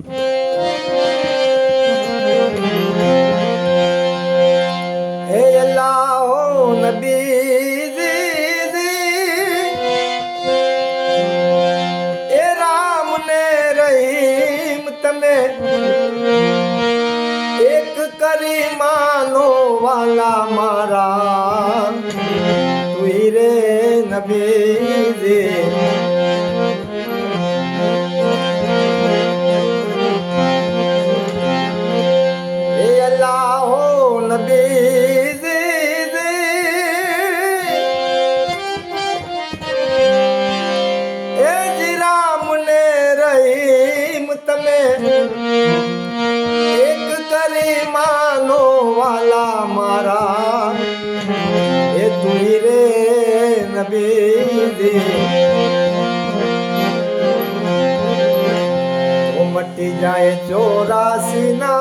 हे अल्लाह हो नबी ए राम ने रहीम तमे एक करी मानो वाला मारा तू ही रे नबी नबी ए जी राम ने रहीम तमे एक करी मानो वाला मारा ए तू ही रे नबी तो मटी जाए 84 ना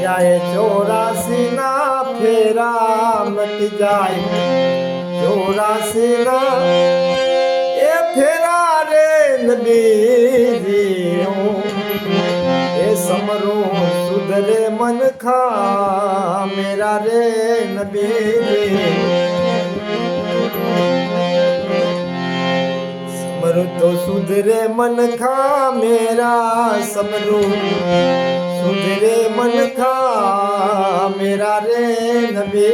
जाए 84 ना फेरा मट जाए 84 ना ए फेरा रे नबी ए समरो सुधरे मन खा मेरा रे नबी समरो तो सुधरे मन खा मेरा समरो सुधरे मन खा मेरा रे नबी